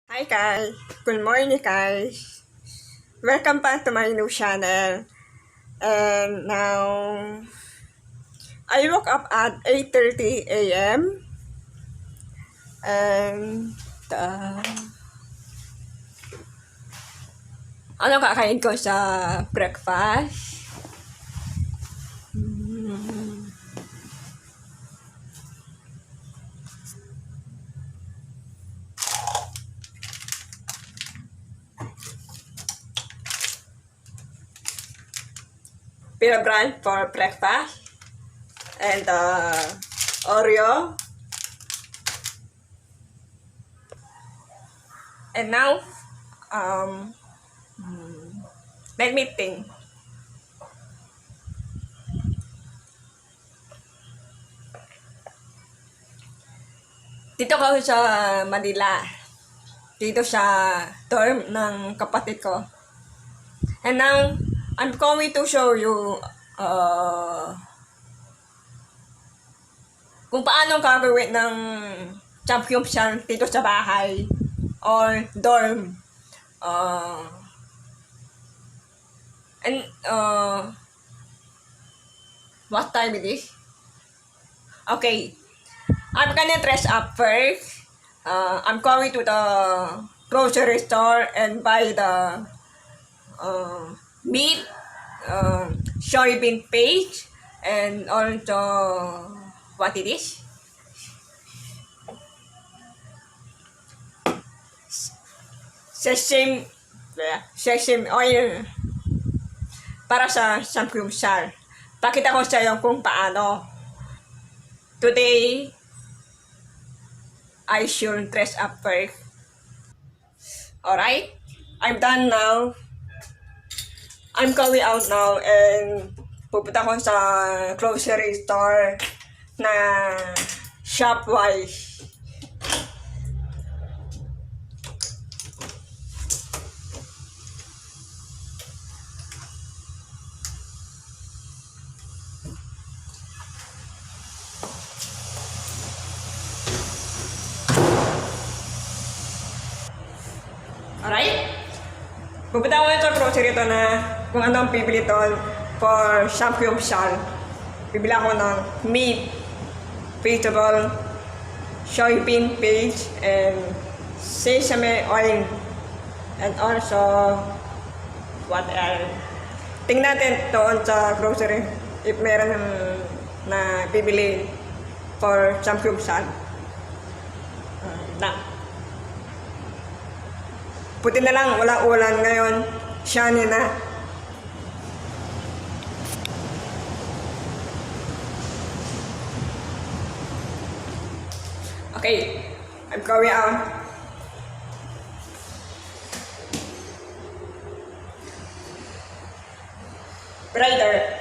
Hi guys! Good morning guys! Welcome back to my new channel. And now, I woke up at 8:30 a.m. And ano kakain ko sa breakfast? Peanut bran for breakfast. And Oreo. And now, let me think. Dito ako sa Manila. Dito sa dorm ng kapatid ko. And now, I'm going to show you kung paano gagawin ng SAMGYUPSAL dito sa bahay or dorm. What time it is? Okay. I'm gonna dress up first. I'm going to the grocery store and buy the meat, soybean paste, and also what it is? Sesame oil para sa SAMGYUPSAL. Pakita ko sa iyo kung paano. Today, I should dress up first. Alright? I'm done now. I'm going out now and pupunta ko sa grocery store na Shopwise. Alright? Pupunta ko sa grocery ito na kung ano ang pipili ito for SAMGYUPSAL. Bibili ako ng meat, vegetable, soybean paste, and sesame oil. And also, what else? Tingnan natin doon sa grocery if meron na bibili for SAMGYUPSAL. Puti na lang, wala ulan ngayon. Shiny na. Okay, I'm going out. Brighter.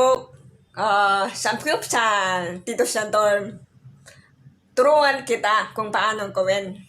cook samgyupsal dito sa dorm. Turuan kita kung paano gawin.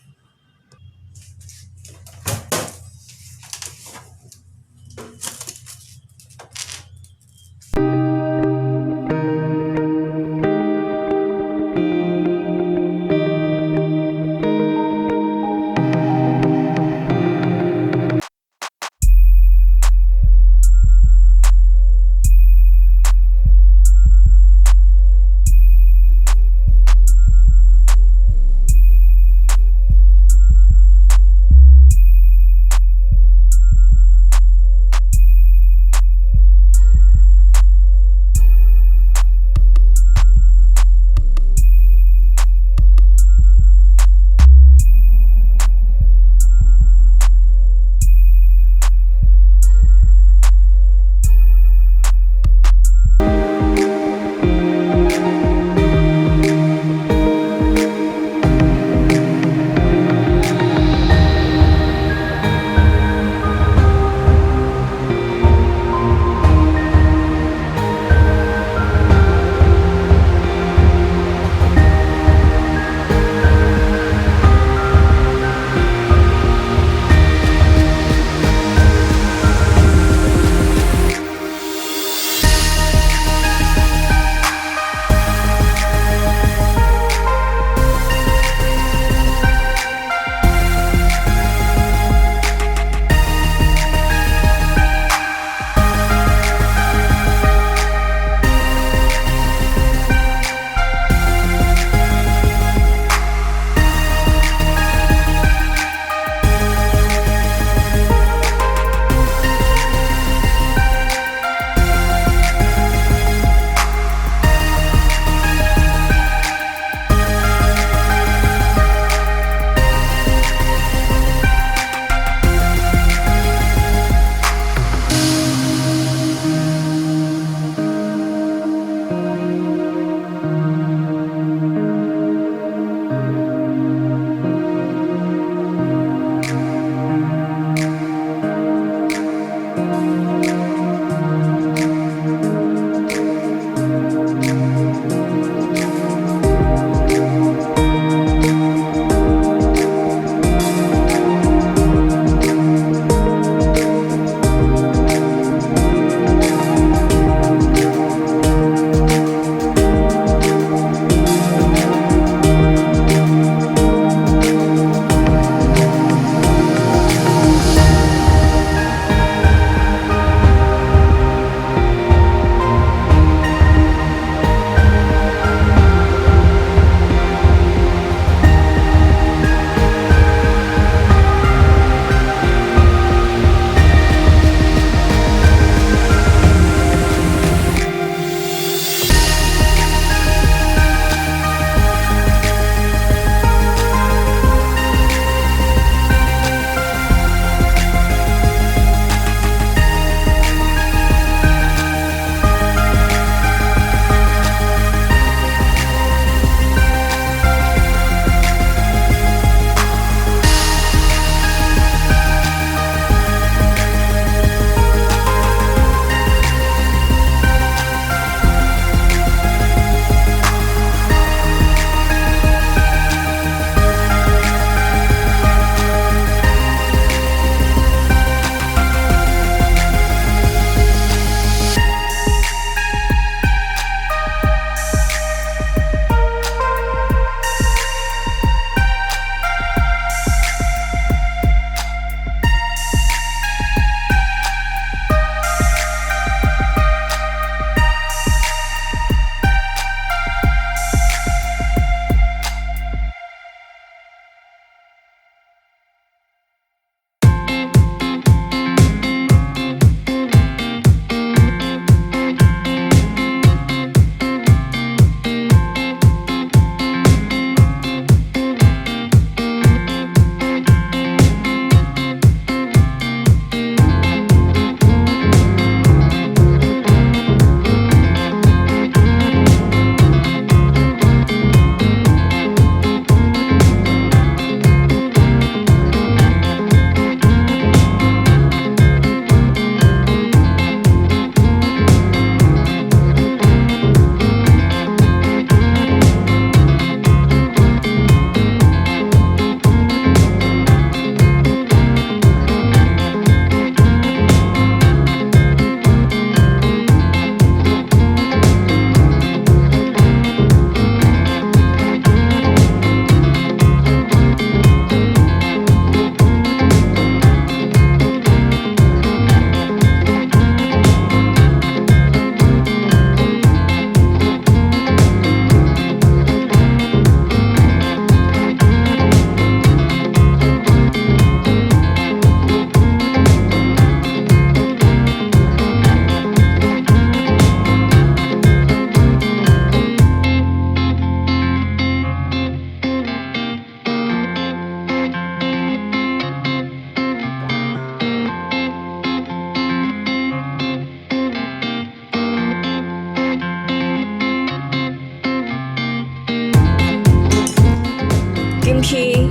kimchi,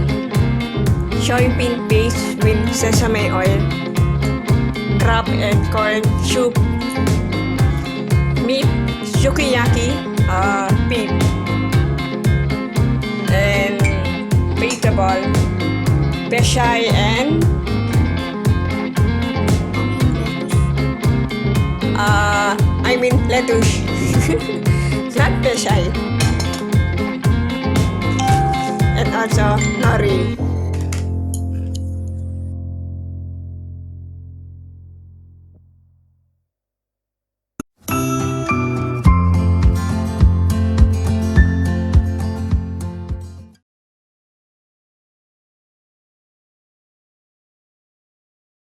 soybean paste with sesame oil, crab and corn soup, meat, sukiyaki, beef, and vegetable, pechay and lettuce, not pechay, and also nori.